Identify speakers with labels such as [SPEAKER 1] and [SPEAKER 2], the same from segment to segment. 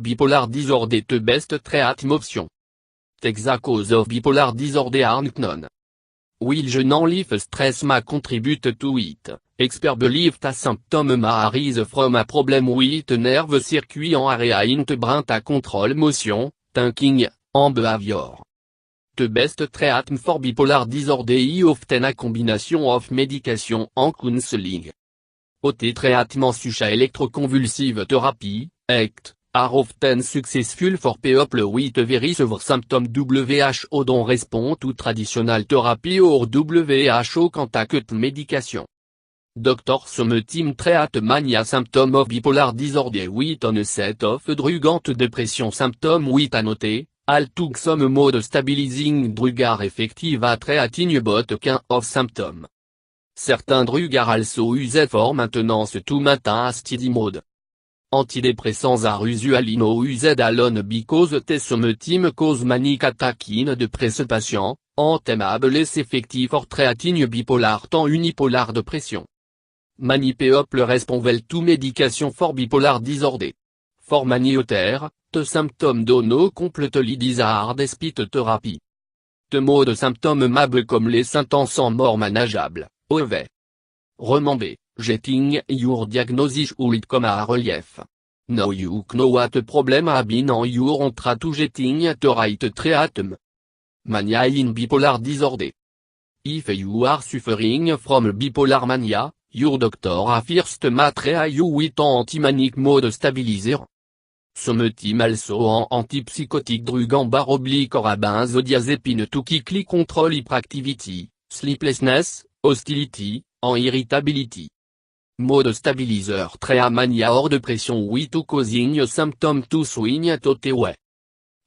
[SPEAKER 1] Bipolar disorder the best treatment option. The cause of bipolar disorder are unknown. While non-life stress may contribute to it, experts believe the symptom may arise from a problem with nerve circuit en area in the brain to control motion, thinking, and behavior. The best treatment for bipolar disorder is often a combination of medication and counseling. OT treatment such as electroconvulsive therapy, ECT, are often successful for people with very severe symptoms WHO don't respond to traditional therapy or WHO contact medication. Doctors sometimes treat mania symptom of bipolar disorder with a set of drug and depression symptom with an OT, although some mode stabilizing drug are effective at treating both kinds of symptoms. Certains drugs are also used for maintenance to maintain a steady mode. Antidepressants are usually not used alone because they sometimes cause manic attack in depressed patients, and may be less effective for treating bipolar than unipolar depression. Many people respond well to medication for bipolar disorder. For many others, the symptoms do not completely disappear despite therapy. The mode symptoms may become less intense and more manageable, however. Remember, getting your diagnosis will come a relief. Now you know what the problem has been and you are on track to getting the right treatment. Mania in bipolar disorder. If you are suffering from bipolar mania, your doctor first may treat you with an anti-manic mode stabilizer. Sometimes also an antipsychotic drug and or a benzodiazepine to quickly control hyperactivity, sleeplessness, hostility, and irritability. Mode stabilizer treat mania or depression with causing symptoms to swing to way.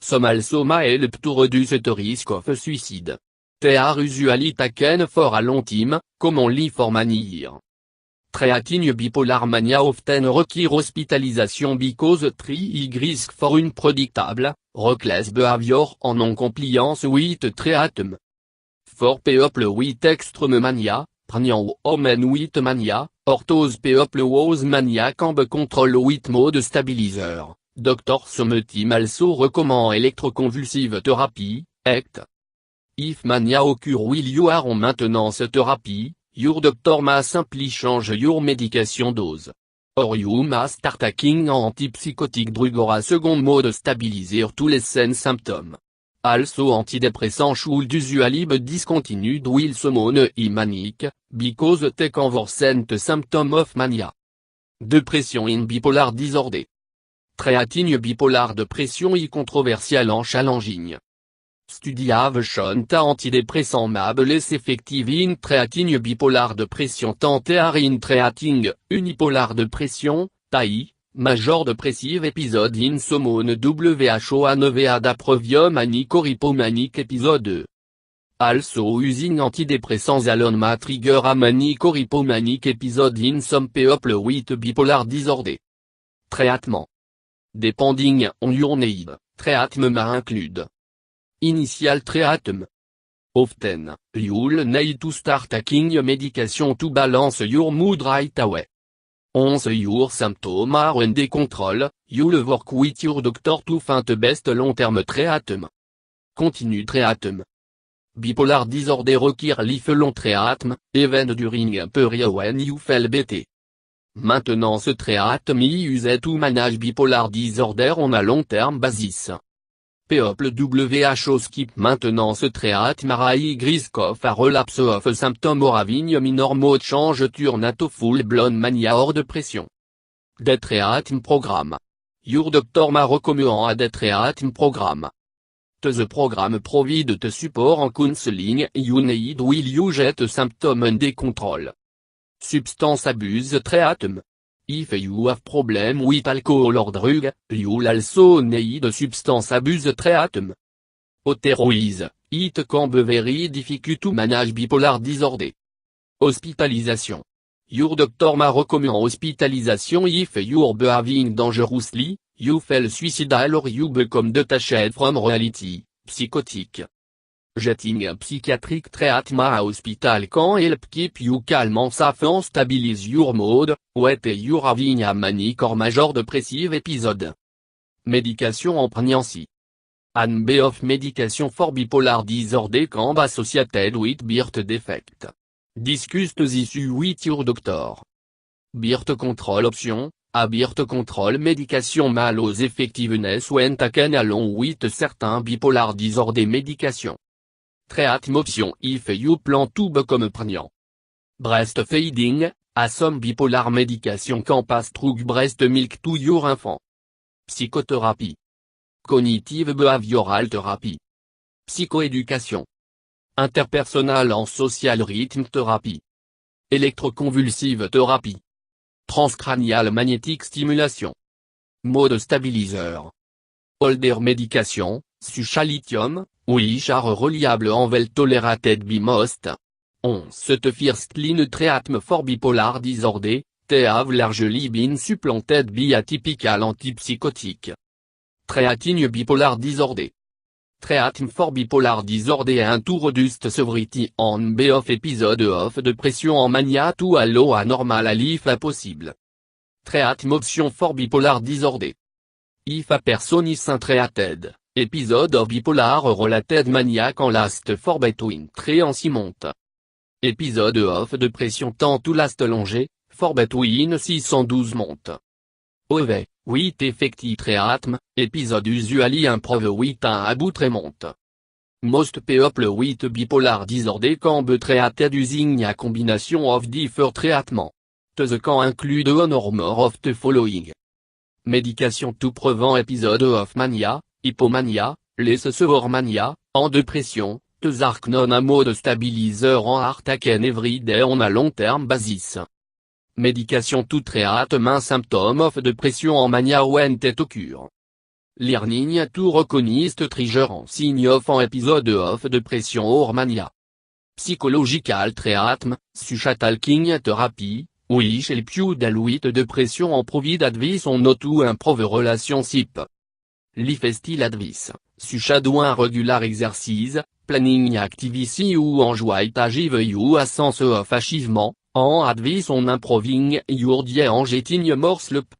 [SPEAKER 1] Some also may help to reduce the risk of suicide. They are usually taken for a long time, commonly for many years. Treating bipolar mania often require hospitalization because tree risk for unpredictable, reckless behavior and non-compliance with treatment. For people with extreme mania, pregnant women with mania, or those people whose mania can be controlled with mode stabilizer, doctors sometimes also recommend electroconvulsive therapy, ECT. If mania occur while you are on maintenance therapy, your doctor may simply change your medication dose. Or you may start taking an antipsychotic drug or a second mode stabilizer to lessen symptoms. Also antidepressants should usually be discontinued while someone is manic, because they can worsen the symptom of mania. Depression in bipolar disorder. Treating bipolar depression is controversial and challenging. Studies have shown that antidepressants may be less effective in treating bipolar depression than they are in treating unipolar depression, TAI. Major depressive episode in someone WHO and approvium manic or hypomanic episode. Also using antidepressants alone may trigger a manic or hypomanic episode in some people with bipolar disorder. Treatment. Depending on your need, treatment may include initial treatment. Often, you'll need to start taking medication to balance your mood right away. Once your symptoms are under control, you'll work with your doctor to find the best long-term treatment. Continue treatment. Bipolar disorder require lifelong treatment, even during a period when you feel better. Maintenance treatment is used to manage bipolar disorder on a long-term basis. People WHO skip maintenance treatment risk of a relapse of symptoms or having minor mood change turn to full-blown mania or depression. The treatment program. Your doctor may recommend a treatment program. The program provides the support and counseling you need while you get symptoms under control. Substance abuse treatment. If you have problem with alcohol or drug, you'll also need substance abuse treatment. Otherwise, it can be very difficult to manage bipolar disorder. Hospitalization. Your doctor may recommend hospitalization if you're behaving dangerously, you feel suicidal or you become detached from reality, psychotic. Getting a psychiatric treatment at hospital can help keep you calm and safe and stabilize your mood, when you're having a manic or major depressive episode. Médication en pregnancy. An of medication for bipolar disorder can be associated with birth defect. Discuss the issue with your doctor. Birth control option. A birth control medication may lose effectiveness when taken along with certain bipolar disorder medication. Treatment option if you plan to become pregnant. Breastfeeding. A some bipolar medication can pass through breast milk to your infant. Psychothérapie. Cognitive behavioral therapy. Psychoéducation. Interpersonal and social rhythm therapy. Électroconvulsive thérapie. Transcranial magnetic stimulation. Mode stabiliseur. Older médication, sucha lithium, which are reliable and well tolerated by most. On the first line treatment for bipolar disorder, they have largely been supplanted by atypical antipsychotic. Treatment bipolar disorder. Treatment for bipolar disorder and to reduce severity and of episode of depression and mania to allow a normal life a possible. Treatment option for bipolar disorder. If a person is untreated, episode of bipolar related mania can last for between 3 and 6 months. Episode of depression tend to last longer, for between 6 and 12 months. OV, with effective treatment, episode usually improve with an about treatment. Most people with bipolar disorder can be treated using a combination of different treatments. These can include one or more of the following. Medication to prevent episode of mania, hypomania, less severe mania, and depression. These are non a mode stabilizer and are taken every day on a long-term basis. Medication to treat main symptom of depression and mania when it occur. Learning to recognize the trigger and sign of an episode of depression or mania. Psychological treatment, such as talking therapy, which help you deal with depression and provide advice on how to improve relationship. Lifestyle advice, such as doing regular exercise, planning activity ou enjoy to give you a sense of achievement, and advice on improving your day and getting more sleep.